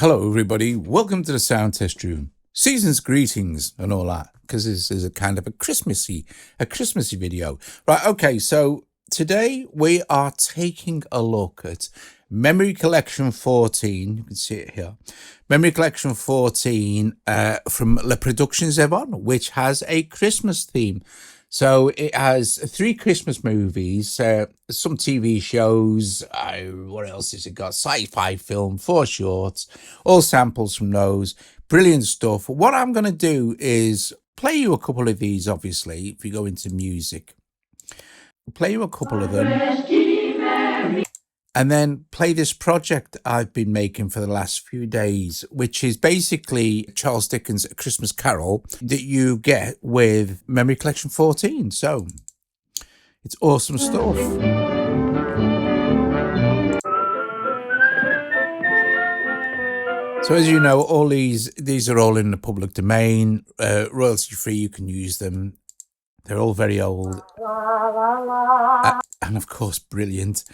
Hello, everybody. Welcome to the Sound Test Room. Season's greetings and all that, because this is a kind of a Christmassy video. Right, okay, so today we are taking a look at Memory Collection 14. You can see it here. Memory Collection 14 from Le Production Zvon, which has a Christmas theme. So it has 3 Christmas movies, some TV shows, what else has it got? Sci-fi film, 4 shorts, all samples from those. Brilliant stuff. What I'm going to do is play you a couple of these, obviously, if you go into music. Play you a couple of them. And then play this project I've been making for the last few days, which is basically Charles Dickens' A Christmas Carol that you get with Memory Collection 14. So it's awesome stuff. So as you know, all these are all in the public domain, royalty free. You can use them. They're all very old and of course brilliant.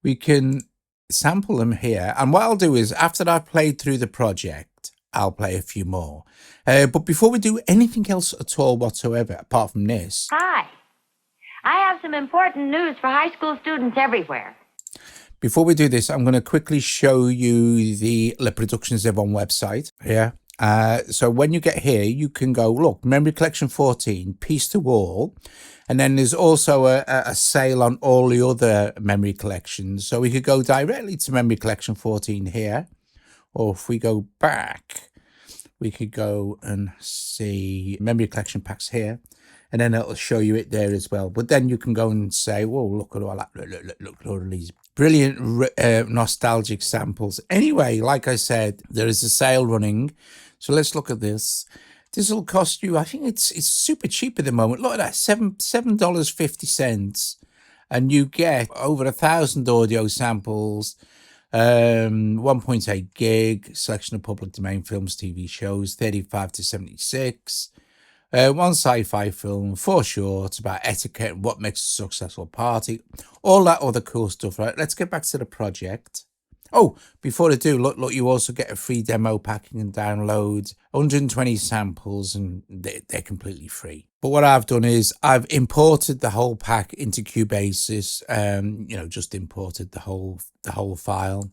We can sample them here. And what I'll do is, after I've played through the project, I'll play a few more. But before we do anything else at all whatsoever, apart from this... Hi. I have some important news for high school students everywhere. Before we do this, I'm going to quickly show you the Le Production Zvon website here. So when you get here, you can go, look, Memory Collection 14, Piece to Wall. And then there's also a sale on all the other memory collections. So we could go directly to Memory Collection 14 here. Or if we go back, we could go and see Memory Collection packs here. And then it'll show you it there as well. But then you can go and say, whoa, look at all that. Look at all these brilliant nostalgic samples. Anyway, like I said, there is a sale running. So let's look at this. This will cost you, I think it's super cheap at the moment. Look at that, $7.50. And you get over 1,000 audio samples, 1.8 gig, selection of public domain films, TV shows, 35 to 76. 1 sci-fi film, 4 shorts about etiquette and what makes a successful party. All that other cool stuff, right? Let's get back to the project. Oh, before I do, look, you also get a free demo packing and download, 120 samples, and they're completely free. But what I've done is I've imported the whole pack into Cubasis, just imported the whole file.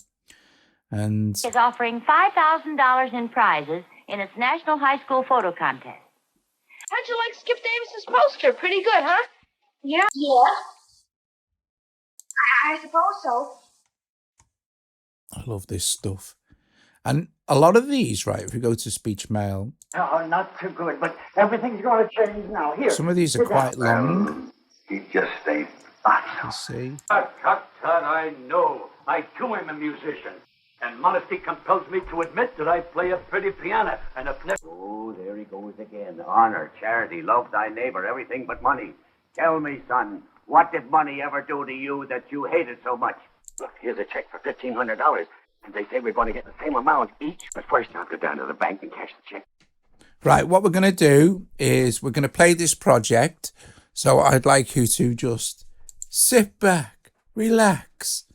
And is offering $5,000 in prizes in its National High School Photo Contest. How'd you like Skip Davis's poster? Pretty good, huh? Yeah. I suppose so. I love this stuff. And a lot of these, right, if we go to speech mail. Oh, not too good, but everything's going to change now. Here. Some of these are quite long. He just ain't fine. You see? Tut, I know. I too am a musician. And modesty compels me to admit that I play a pretty piano and a flip. Oh, there he goes again. Honor, charity, love thy neighbor, everything but money. Tell me, son, what did money ever do to you that you hated so much? Look, here's a check for $1,500. And they say we're going to get the same amount each. But first, I'll go down to the bank and cash the check. Right, what we're going to do is we're going to play this project. So I'd like you to just sit back, relax,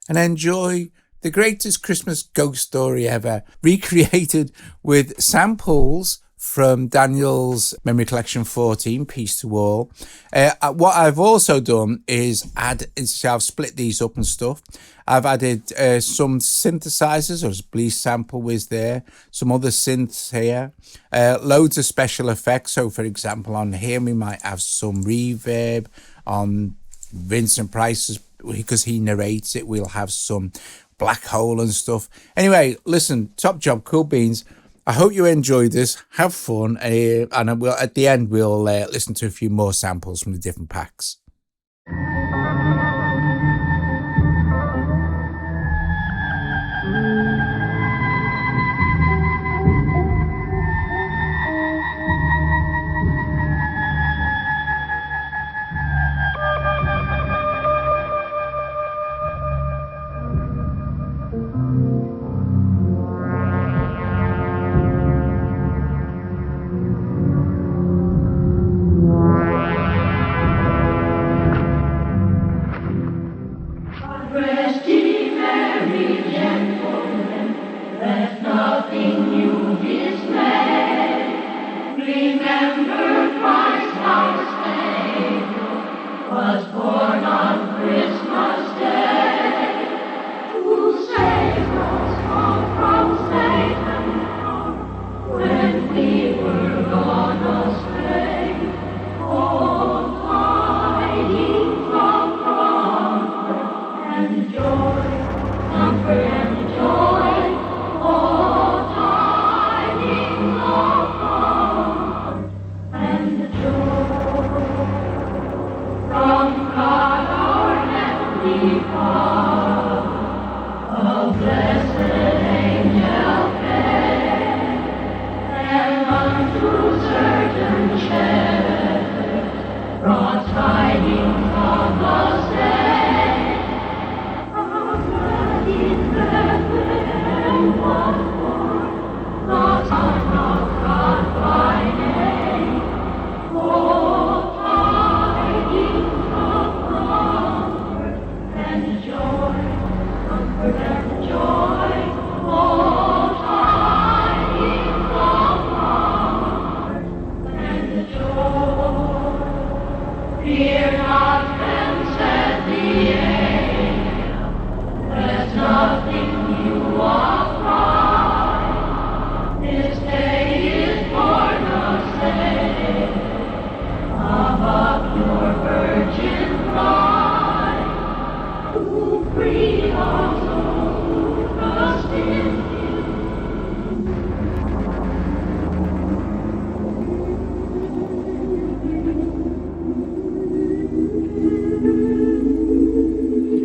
and enjoy the greatest Christmas ghost story ever, recreated with samples from Daniel's Memory Collection 14, Piece to Wall. What I've also done is I've split these up and stuff. I've added some synthesizers, or Bleach sample was there, some other synths here, loads of special effects. So for example, on here we might have some reverb. On Vincent Price's, because he narrates it, we'll have some black hole and stuff. Anyway, listen, top job, cool beans. I hope you enjoyed this. Have fun, and at the end we'll listen to a few more samples from the different packs.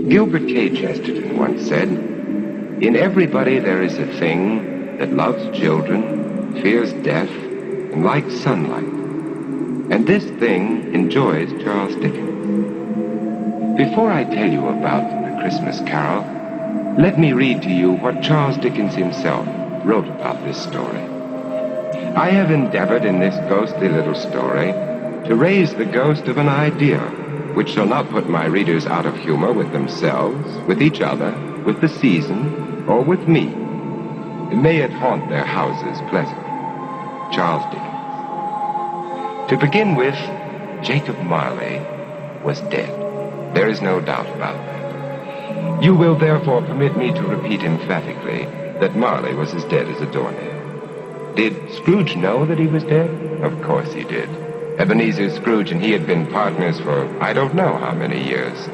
Gilbert K. Chesterton once said, "In everybody there is a thing that loves children, fears death, and likes sunlight. And this thing enjoys Charles Dickens." Before I tell you about A Christmas Carol, let me read to you what Charles Dickens himself wrote about this story. I have endeavored in this ghostly little story to raise the ghost of an idea which shall not put my readers out of humor with themselves, with each other, with the season, or with me. May it haunt their houses pleasantly. Charles Dickens. To begin with, Jacob Marley was dead. There is no doubt about that. You will therefore permit me to repeat emphatically that Marley was as dead as a doornail. Did Scrooge know that he was dead? Of course he did. Ebenezer Scrooge and he had been partners for I don't know how many years.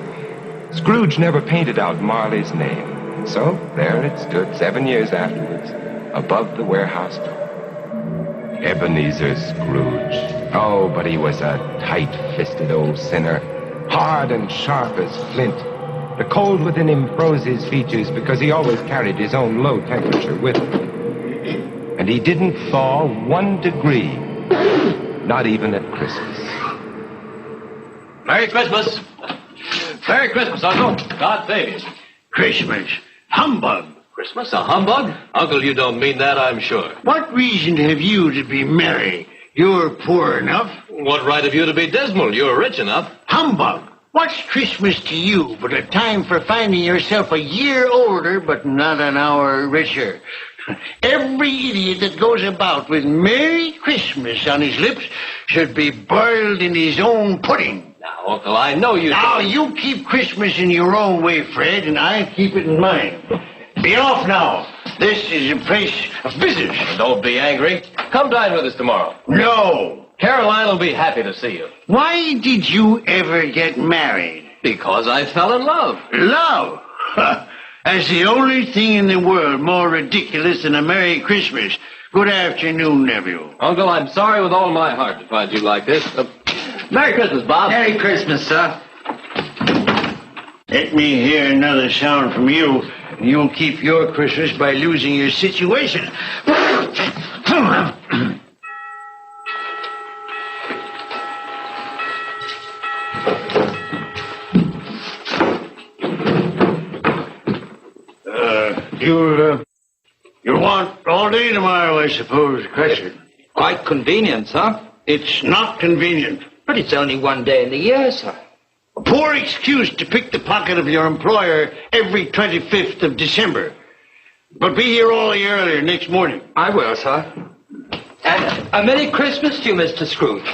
Scrooge never painted out Marley's name, so there it stood 7 years afterwards, above the warehouse door. Ebenezer Scrooge. Oh, but he was a tight-fisted old sinner, hard and sharp as flint. The cold within him froze his features because he always carried his own low temperature with him. And he didn't thaw 1 degree. Not even at Christmas. Merry Christmas. Merry Christmas, Uncle. God save you. Christmas. Humbug. Christmas, a humbug? Uncle, you don't mean that, I'm sure. What reason have you to be merry? You're poor enough. What right have you to be dismal? You're rich enough. Humbug. What's Christmas to you but a time for finding yourself a year older but not an hour richer? Every idiot that goes about with Merry Christmas on his lips should be boiled in his own pudding. Now, Uncle, I know you... Now, you keep Christmas in your own way, Fred, and I keep it in mine. Be off now. This is a place of business. Don't be angry. Come dine with us tomorrow. No. Caroline will be happy to see you. Why did you ever get married? Because I fell in love. Love? That's the only thing in the world more ridiculous than a Merry Christmas. Good afternoon, nephew. Uncle, I'm sorry with all my heart to find you like this. Merry Christmas, Bob. Merry Christmas, sir. Let me hear another sound from you, and you'll keep your Christmas by losing your situation. You'll want all day tomorrow, I suppose, Crescent. Quite convenient, sir. It's not convenient. But it's only 1 day in the year, sir. A poor excuse to pick the pocket of your employer every 25th of December. But be here all the earlier next morning. I will, sir. And a Merry Christmas to you, Mr. Scrooge.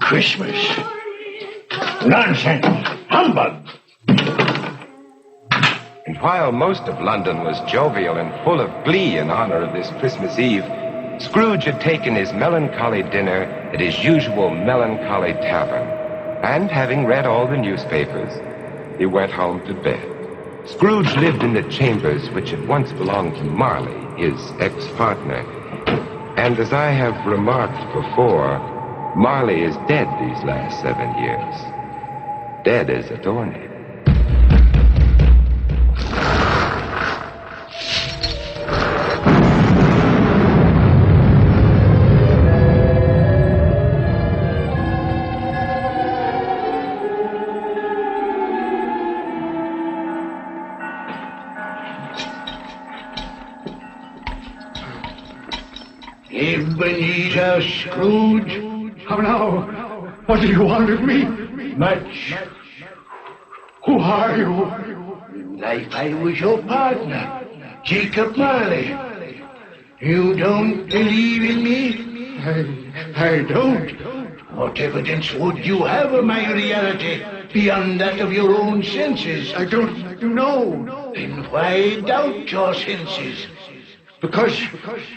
Christmas. Nonsense. Humbug. And while most of London was jovial and full of glee in honor of this Christmas Eve, Scrooge had taken his melancholy dinner at his usual melancholy tavern, and having read all the newspapers, he went home to bed. Scrooge lived in the chambers which had once belonged to Marley, his ex-partner. And as I have remarked before, Marley is dead these last 7 years. Dead as a doornail. Ebenezer Scrooge? How now? What do you want of me? Much. Who are you? Like I was your partner, Jacob Marley. You don't believe in me? I don't. What evidence would you have of my reality beyond that of your own senses? I don't know. Then why doubt your senses? Because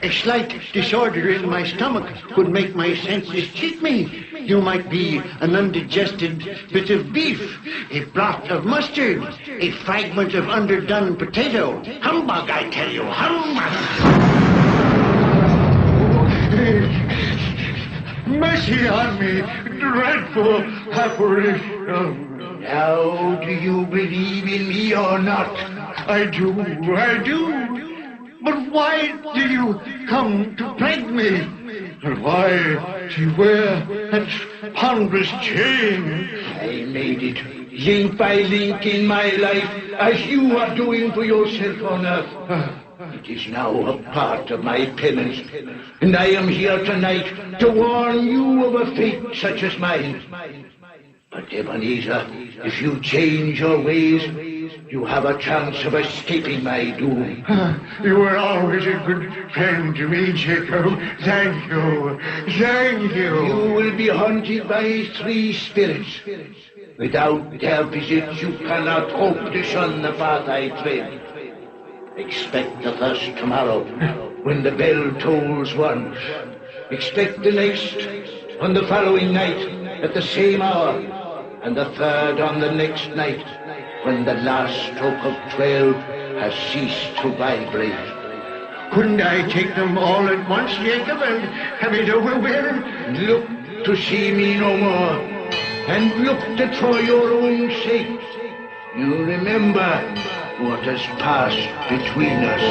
a slight disorder in my stomach could make my senses cheat me. You might be an undigested bit of beef, a blot of mustard, a fragment of underdone potato. Humbug, I tell you, humbug! Mercy on me, dreadful apparition. Now, do you believe in me or not? I do. But why do you come to plague me? And why do you wear that ponderous chain? I made it link by link in my life, as you are doing for yourself on earth. It is now a part of my penance, and I am here tonight to warn you of a fate such as mine. But Ebenezer, if you change your ways, you have a chance of escaping my doom. You were always a good friend to me, Jacob. Thank you. You will be haunted by 3 spirits. Without their visits, you cannot hope to shun the path I tread. Expect the first tomorrow, when the bell tolls once. Expect the next on the following night at the same hour, and the third on the next night, when the last stroke of 12 has ceased to vibrate. Couldn't I take them all at once, Jacob, and have it over with? Look to see me no more, and look that for your own sake you remember what has passed between us.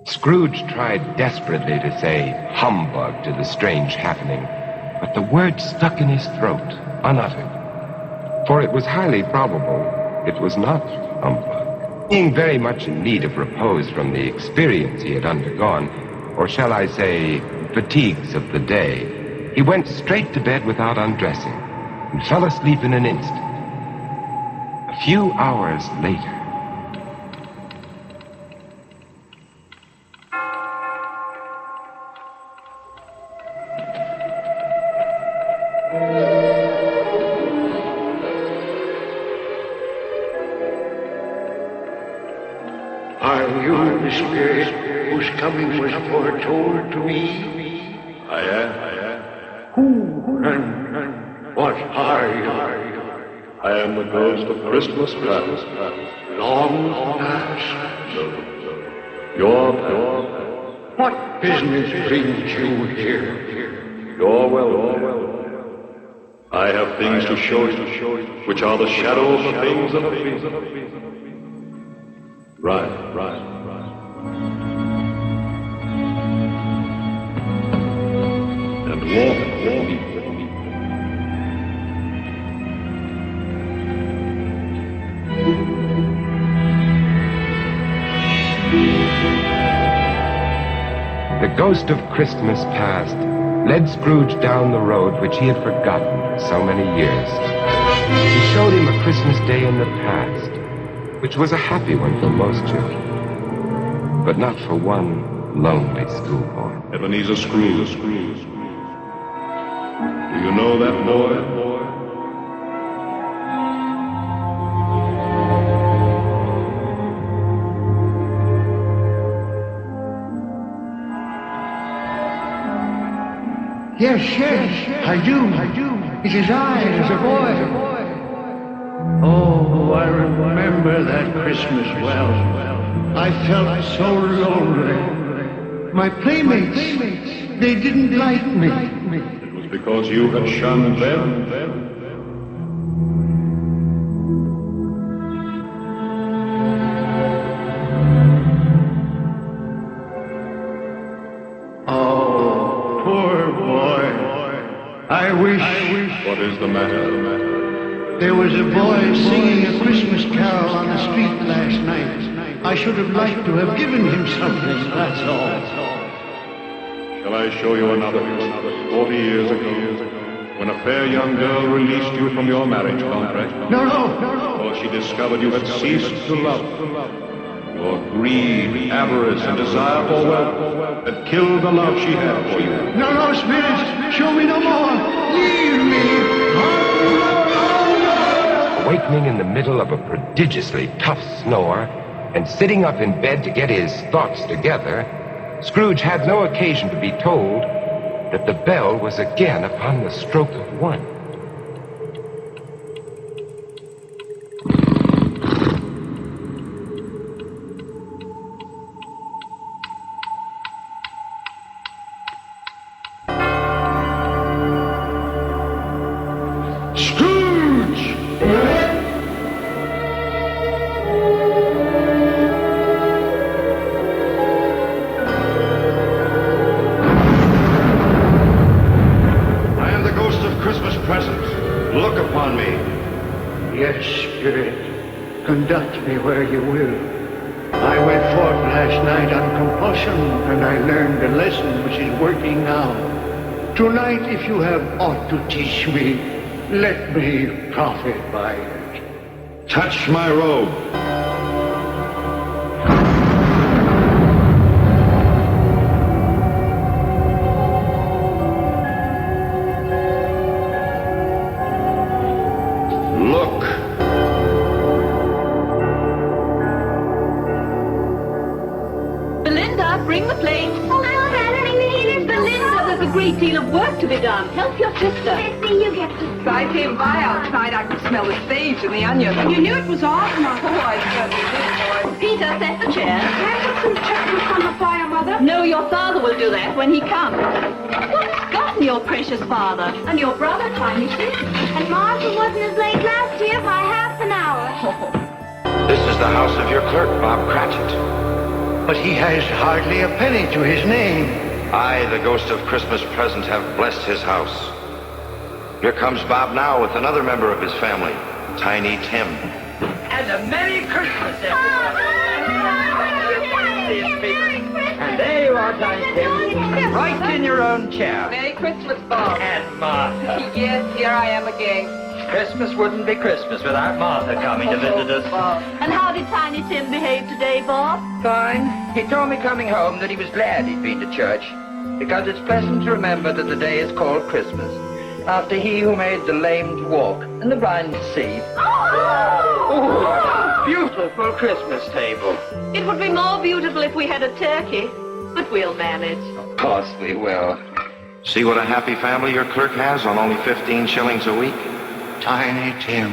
Scrooge tried desperately to say humbug to the strange happening, but the word stuck in his throat, unuttered. For it was highly probable it was not humbug. Being very much in need of repose from the experience he had undergone, or shall I say, fatigues of the day, he went straight to bed without undressing, and fell asleep in an instant. A few hours later, Are you the spirit whose coming was foretold to me? I am. Who and what are you? I am the ghost of Christmas past. Long past? Your past. What business brings you here? Your welfare. I have things to show you, which are the shadow of the things that have been. Right. And walk with me. the ghost of Christmas past led Scrooge down the road which he had forgotten for so many years. He showed him a Christmas day in the past, which was a happy one for most children, but not for one lonely schoolboy. Ebenezer Scrooge. Do you know that boy? Yes, I do. It is I as a boy. Oh, I remember that Christmas well. I felt so lonely. My playmates, they didn't like me. It was because you had shunned them. Oh, poor boy. I wish... What is the matter? There was a boy singing a Christmas carol on the street last night. I should have liked to have given him something, that's all. Shall I show you another? 40 years ago, when a fair young girl released you from your marriage contract. No. For she discovered you had ceased to love. Your greed, avarice, and desire for wealth had killed the love she had for you. No, spirits, show me no more. Leave me. Awakening in the middle of a prodigiously tough snore and sitting up in bed to get his thoughts together, Scrooge had no occasion to be told that the bell was again upon the stroke of 1. Conduct me where you will. I went forth last night on compulsion, and I learned a lesson which is working now. Tonight, if you have aught to teach me, let me profit by it. Touch my robe. To be done. Help your sister. Sissy, you get to... I came by outside. I could smell the sage and the onions. And you knew it was awesome. Oh, I certainly did, boy. Peter, set the chair. Can I put some chocolate on the fire, Mother? No, your father will do that when he comes. What's gotten your precious father? And your brother, Tiny Tim? And Marshall wasn't as late last year by half an hour. This is the house of your clerk, Bob Cratchit. But he has hardly a penny to his name. I, the ghost of Christmas present, have blessed his house. Here comes Bob now with another member of his family, Tiny Tim. And a Merry Christmas, everyone. And there you are, Tiny Tim, right in your own chair. Merry Christmas, Bob. And Martha. Yes, here I am again. Christmas wouldn't be Christmas without Martha coming to visit us. And how did Tiny Tim behave today, Bob? Fine. He told me coming home that he was glad he'd been to church, because it's pleasant to remember that the day is called Christmas, after he who made the lame to walk and the blind to see. Oh, beautiful Christmas table. It would be more beautiful if we had a turkey, but we'll manage. Of course we will. See what a happy family your clerk has on only 15 shillings a week? Tiny Tim.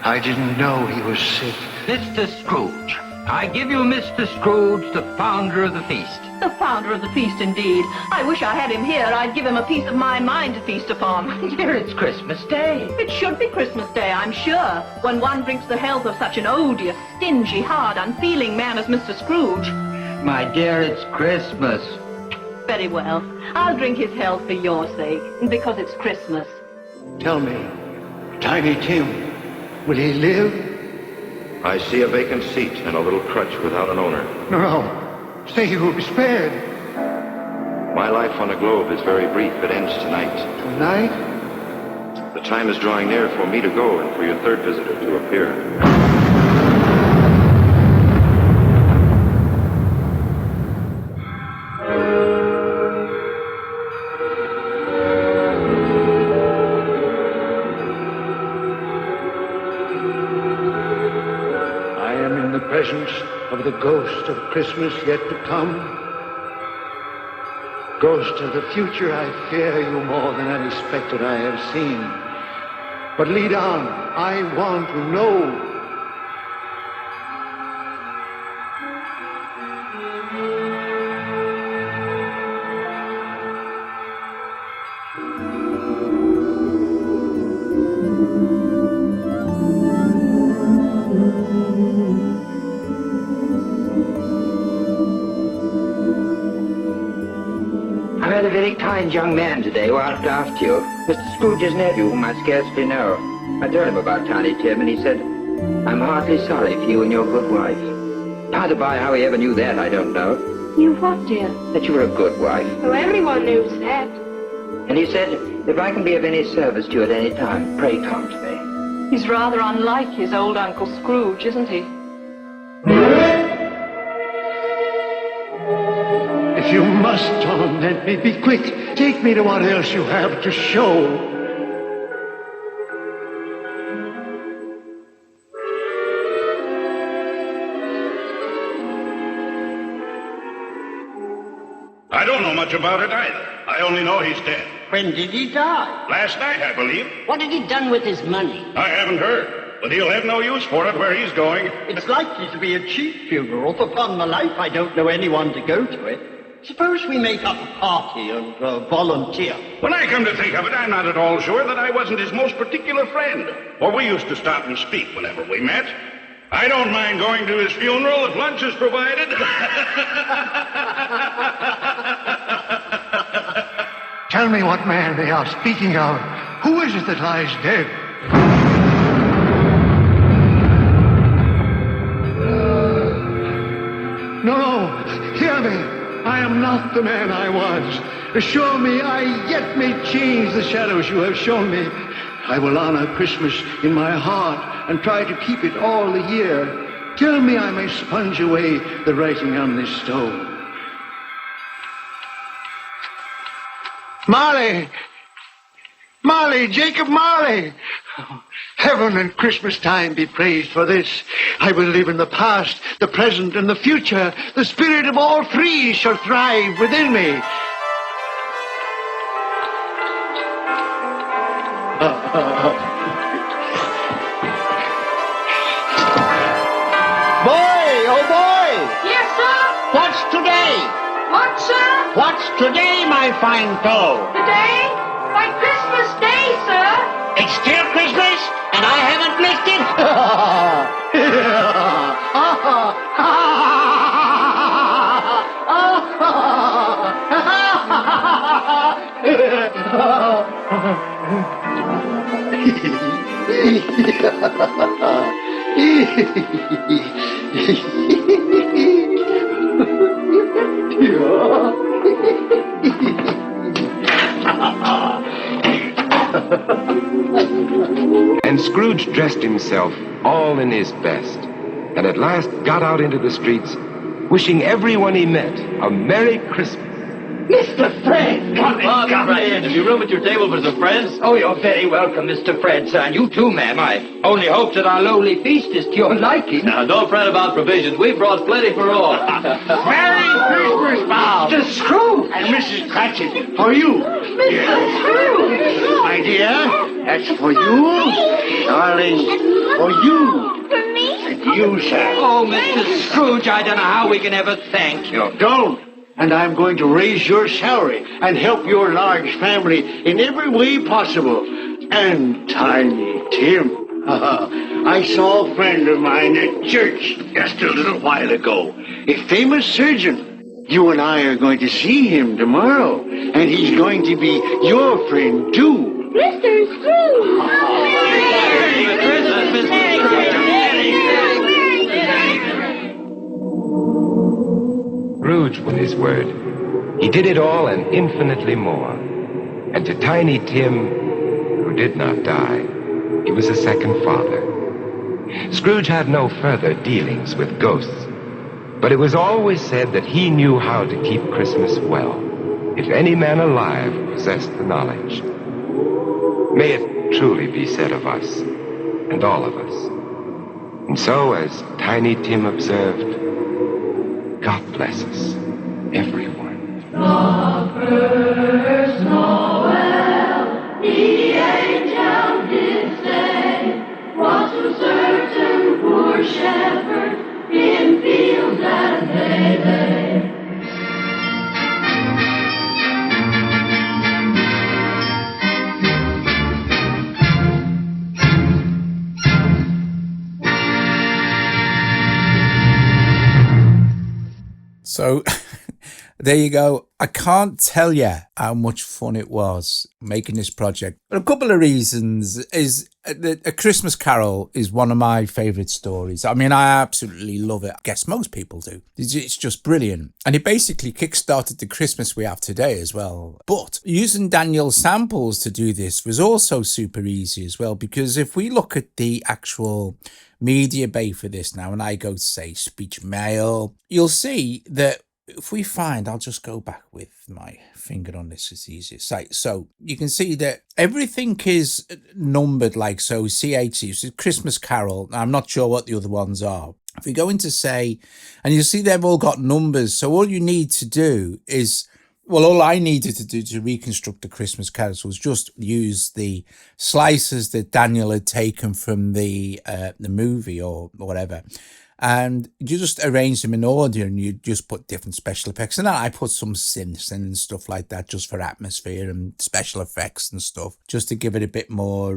I didn't know he was sick. Mr. Scrooge. I give you Mr. Scrooge, the founder of the feast. The founder of the feast, indeed. I wish I had him here. I'd give him a piece of my mind to feast upon. Dear, it's Christmas Day. It should be Christmas Day, I'm sure, when one drinks the health of such an odious, stingy, hard, unfeeling man as Mr. Scrooge. My dear, it's Christmas. Very well. I'll drink his health for your sake, and because it's Christmas. Tell me, Tiny Tim, will he live? I see a vacant seat and a little crutch without an owner. No. Say he will be spared. My life on the globe is very brief. It ends tonight. Tonight? The time is drawing near for me to go and for your third visitor to appear. Presence of the ghost of Christmas yet to come. Ghost of the future, I fear you more than any spectre I have seen. But lead on, I want to know. I met a very kind young man today who asked after you. Mr. Scrooge's nephew, whom I scarcely know. I told him about Tiny Tim, and he said, I'm heartily sorry for you and your good wife. By the by, how he ever knew that, I don't know. You what, dear? That you were a good wife. Oh, everyone knows that. And he said, if I can be of any service to you at any time, pray come to me. He's rather unlike his old Uncle Scrooge, isn't he? If you must torment me, be quick. Take me to what else you have to show. I don't know much about it either. I only know he's dead. When did he die? Last night, I believe. What had he done with his money? I haven't heard. But he'll have no use for it where he's going. It's likely to be a cheap funeral. Upon my life, I don't know anyone to go to it. Suppose we make up a party and volunteer. When I come to think of it, I'm not at all sure that I wasn't his most particular friend. For we used to stop and speak whenever we met. I don't mind going to his funeral if lunch is provided. Tell me what man they are speaking of. Who is it that lies dead? No, hear me. I am not the man I was. Assure me I yet may change the shadows you have shown me. I will honor Christmas in my heart and try to keep it all the year. Tell me I may sponge away the writing on this stone. Marley! Marley! Jacob Marley! Heaven and Christmas time be praised for this. I will live in the past, the present, and the future. The spirit of all three shall thrive within me. Boy, oh boy! Yes, sir? What's today? What, sir? What's today, my fine fellow? Today? Why, Christmas Day, sir. It's still Christmas, and I haven't missed it. And Scrooge dressed himself all in his best, and at last got out into the streets, wishing everyone he met a Merry Christmas. Mr. Fred! Come in. Have you room at your table for some friends? Oh, you're very welcome, Mr. Fred, sir. And you too, ma'am. I only hope that our lowly feast is to your liking. Now, don't fret about provisions. We've brought plenty for all. Merry Christmas, Bob! Mr. Scrooge! And Mrs. Cratchit, for you. Mr. Scrooge! My dear, that's for you. Darling, for you. For me? And you, sir. Oh, Mr. Scrooge, I don't know how we can ever thank you. Don't. And I'm going to raise your salary and help your large family in every way possible. And Tiny Tim. I saw a friend of mine at church just a little while ago. A famous surgeon. You and I are going to see him tomorrow. And he's going to be your friend, too. Mr. Scrooge! Merry Christmas, Mr. Scrooge. Scrooge with his word. He did it all and infinitely more. And to Tiny Tim, who did not die, he was a second father. Scrooge had no further dealings with ghosts, but it was always said that he knew how to keep Christmas well, if any man alive possessed the knowledge. May it truly be said of us, and all of us. And so, as Tiny Tim observed, God bless us, everyone. The first Noel, the angel did say, was to certain poor shepherd in fields as they lay. So there you go. I can't tell you how much fun it was making this project. But a couple of reasons is A Christmas Carol is one of my favourite stories. I mean, I absolutely love it. I guess most people do. It's just brilliant. And it basically kickstarted the Christmas we have today as well. But using Daniel's samples to do this was also super easy as well, because if we look at the actual media bay for this now, and I go to say speech mail, you'll see that if we find, I'll just go back with my finger on this, it's easiest. So you can see that everything is numbered like so. CHC, so Christmas Carol. I'm not sure what the other ones are. If we go into say, and you see they've all got numbers. So all you need to do is, well, all I needed to do to reconstruct the Christmas carols was just use the slices that Daniel had taken from the movie or whatever. And you just arrange them in order, and you just put different special effects. And I put some synths in and stuff like that, just for atmosphere and special effects and stuff, just to give it a bit more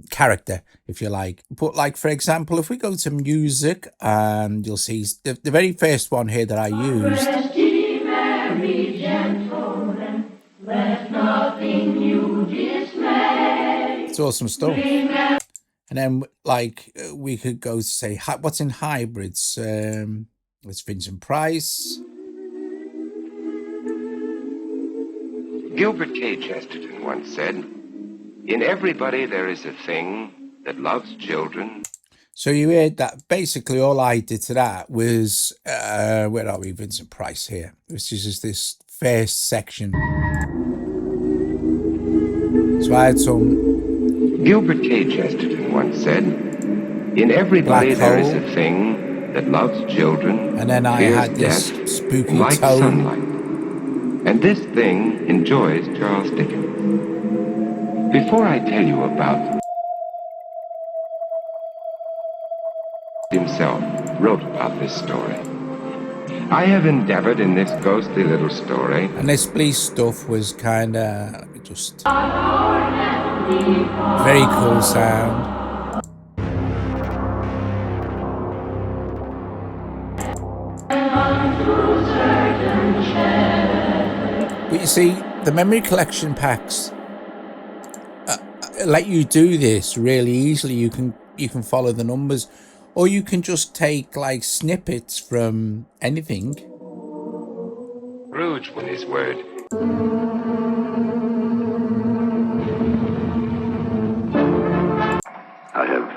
character, if you like. But like, for example, if we go to music, and you'll see the very first one here that I used. Very gentle, and let nothing you dismay. It's awesome stuff. And then, like, we could go to say, what's in hybrids? It's Vincent Price. Gilbert K. Chesterton once said, "In everybody there is a thing that loves children." So you heard that. Basically, all I did to that was, where are we? Vincent Price here. This is just this first section. So I had some... Gilbert K. Chesterton once said, "In everybody there is a thing that loves children, and then I had this spooky like tone. Sunlight. And this thing enjoys Charles Dickens. Before I tell you about himself wrote about this story, I have endeavored in this ghostly little story." And this police stuff was kind of, let me just... very cool sound. But you see, the memory collection packs let you do this really easily. You can follow the numbers, or you can just take like snippets from anything. Scrooge with his word. I have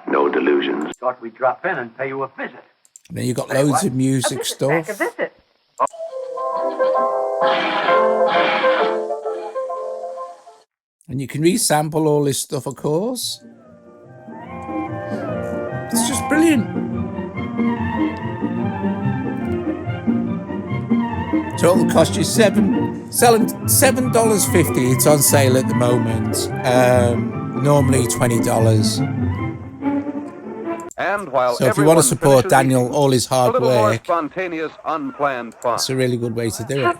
no delusions. Thought we'd drop in and pay you a visit. And then you got loads of music stuff. A visit. And you can resample all this stuff, of course. It's just brilliant. Total cost you selling $7.50. It's on sale at the moment. Normally $20. And while So if you want to support Daniel, eating, all his hard a little more work, spontaneous, unplanned fun. it's a really good way to do it.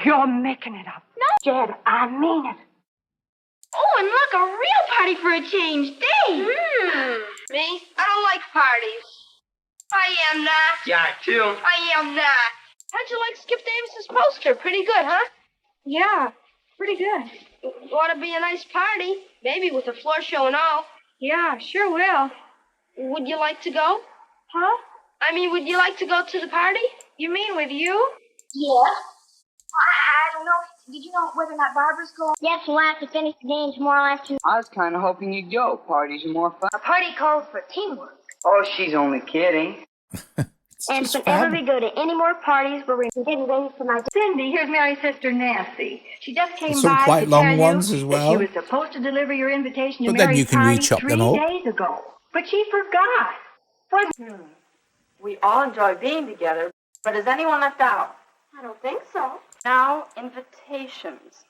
You're making it up. No, Jed, I mean it. Oh, and look, a real party for a change. Dave! Me? I don't like parties. I am not. Yeah, too. I am not. How'd you like Skip Davis's poster? Pretty good, huh? Yeah, pretty good. Ought to be a nice party. Maybe with a floor show and all. Yeah, sure will. Would you like to go? Huh? I mean, would you like to go to the party? You mean with you? Yeah. I don't know. Did you know whether or not Barbara's going? Yes, we'll have to finish the game tomorrow afternoon. I was kind of hoping you'd go. Parties are more fun. A party calls for teamwork. Oh, she's only kidding. And if ever we go to any more parties where we're getting ready for my... Cindy, here's Mary's sister Nancy. She just came Some by quite to long tell ones you as that well. she was supposed to deliver your invitation to But then Mary's you can party rechop 3 them all. days ago. But she forgot. We all enjoy being together, but is anyone left out? I don't think so. Now, invitations.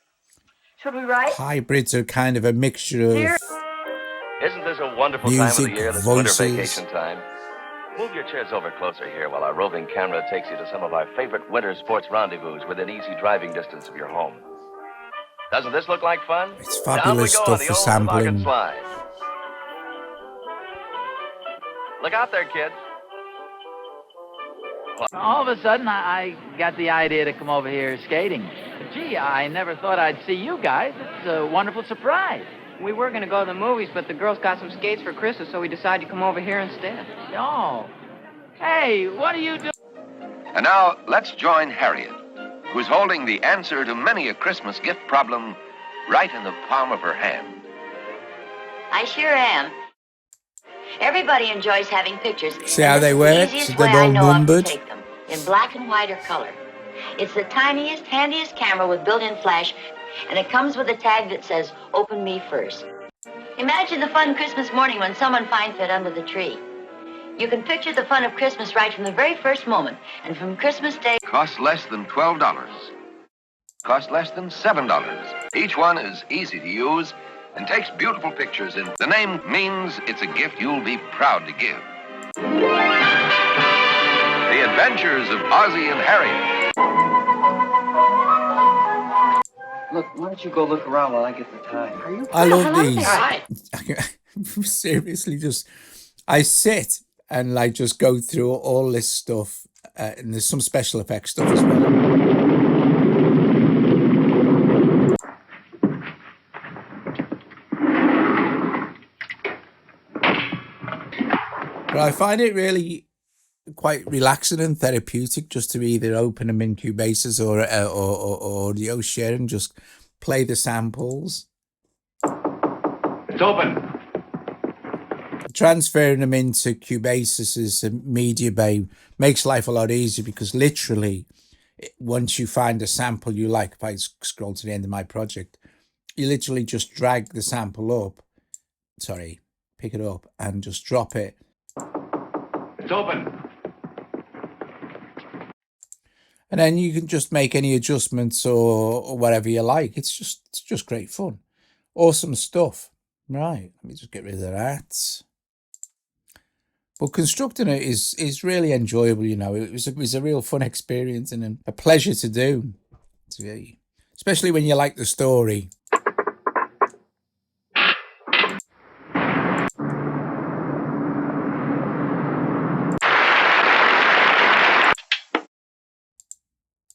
Should we write? Hybrids are kind of a mixture of Isn't this a wonderful time of the music, year, this winter voices. vacation time? Move your chairs over closer here while our roving camera takes you to some of our favorite winter sports rendezvous within easy driving distance of your home. Doesn't this look like fun? It's fabulous stuff for sampling. Slide. Look out there, kids. All of a sudden, I got the idea to come over here skating. Gee, I never thought I'd see you guys. It's a wonderful surprise. We were going to go to the movies, but the girls got some skates for Christmas, so we decided to come over here instead. Oh. Hey, what are you doing? And now, let's join Harriet, who's holding the answer to many a Christmas gift problem right in the palm of her hand. I sure am. Everybody enjoys having pictures. See how they work? So they're all numbered. Take them in black and white or color. It's the tiniest, handiest camera with built-in flash, and it comes with a tag that says, "Open me first." Imagine the fun Christmas morning when someone finds it under the tree. You can picture the fun of Christmas right from the very first moment, and from Christmas Day... Costs less than $12. Costs less than $7. Each one is easy to use and takes beautiful pictures, and the name means it's a gift you'll be proud to give. The Adventures of Ozzie and Harriet. Look, why don't you go look around while I get the time? Are you? I love these. Seriously, I sit and like just go through all this stuff, and there's some special effects stuff as well. But I find it really quite relaxing and therapeutic just to either open them in Cubasis or audio share and just play the samples. It's open. Transferring them into Cubasis's media bay makes life a lot easier because literally, once you find a sample you like, if I scroll to the end of my project, you literally just drag the sample up, pick it up and just drop it. It's open. And then you can just make any adjustments or whatever you like. It's just great fun. Awesome stuff. Right, let me just get rid of that. But constructing it is really enjoyable, you know. It was a real fun experience and a pleasure to do. Especially when you like the story.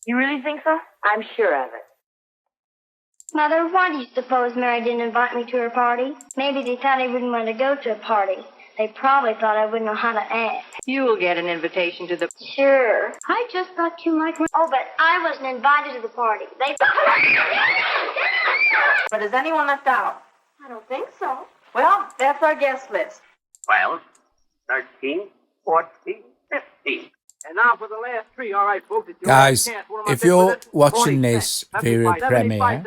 You really think so? I'm sure of it. Mother, why do you suppose Mary didn't invite me to her party? Maybe they thought I wouldn't want to go to a party. They probably thought I wouldn't know how to act. You will get an invitation to the... Sure. I just thought you might... Oh, but I wasn't invited to the party. They... But is anyone left out? I don't think so. Well, that's our guest list. 12, 13, 14, 15. And now for the last three. All right, folks. Guys, if you're watching this via premiere,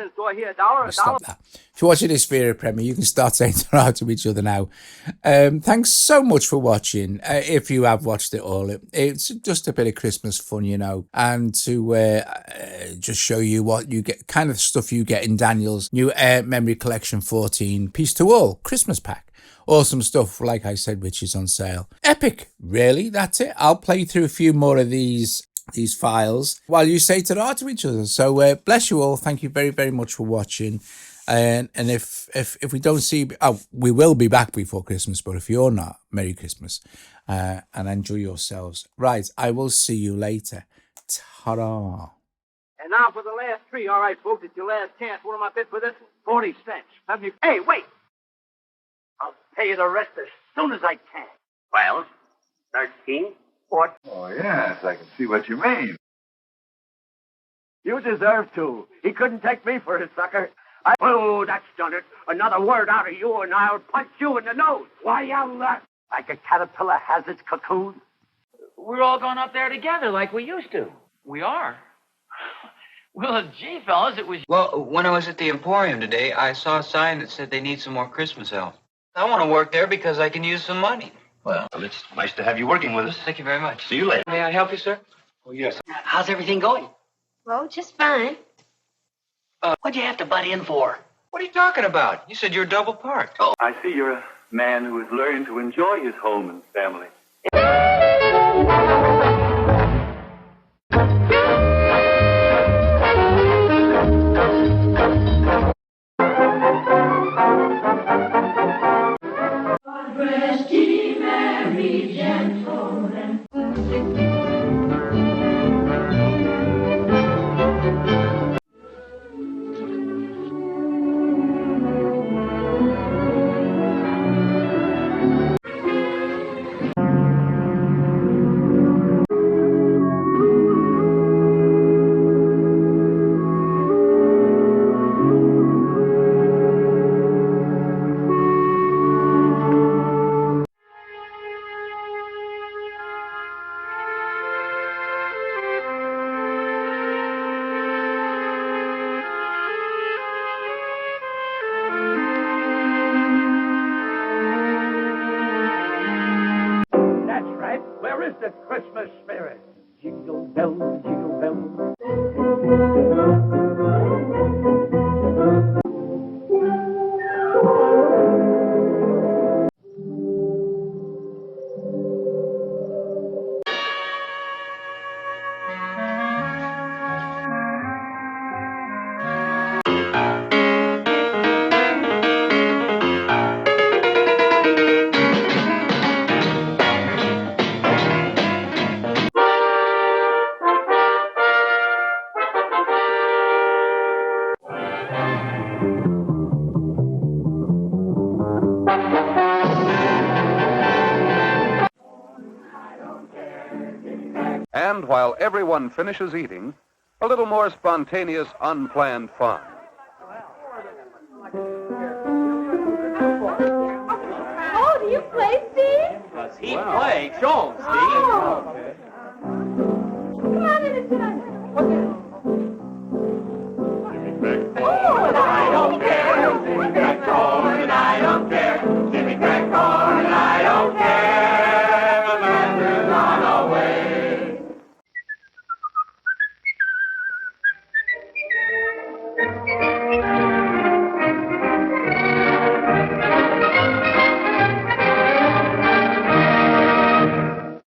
stop that. If you're watching this via premiere, you can start saying hello to each other now. Thanks so much for watching. If you have watched it all, it's just a bit of Christmas fun, you know, and to just show you what you get, kind of stuff you get in Daniel's new Memory Collection 14 Piece to All Christmas pack. Awesome stuff, like I said, which is on sale. Epic, really, that's it. I'll play through a few more of these files while you say ta-ra to each other. So bless you all. Thank you very, very much for watching. And if we don't see... Oh, we will be back before Christmas, but if you're not, Merry Christmas. And enjoy yourselves. Right, I will see you later. Ta-ra. And now for the last three. All right, folks, it's your last chance. What am I bid for this? 40 cents. Have you... Hey, wait! I'll pay you the rest as soon as I can. 12, 13, 14. Oh, yes, I can see what you mean. You deserve to. He couldn't take me for a sucker. Oh, that's done it. Another word out of you and I'll punch you in the nose. Why, you like a caterpillar has its cocoon. We're all going up there together like we used to. We are. Well, gee, fellas, it was... Well, when I was at the Emporium today, I saw a sign that said they need some more Christmas help. I want to work there because I can use some money. Well, it's nice to have you working with us. Thank you very much. See you later. May I help you, sir? Oh, yes. How's everything going? Oh, just fine. What'd you have to butt in for? What are you talking about? You said you're double parked. Oh, I see you're a man who is learning to enjoy his home and family. Rest ye merry gentlemen. That's right. Where is the Christmas spirit? Jingle bells, jingle bells. And while everyone finishes eating, a little more spontaneous, unplanned fun. Oh, do you play, Steve? Does he play? Show him, Steve. Oh. Come on in and sit down.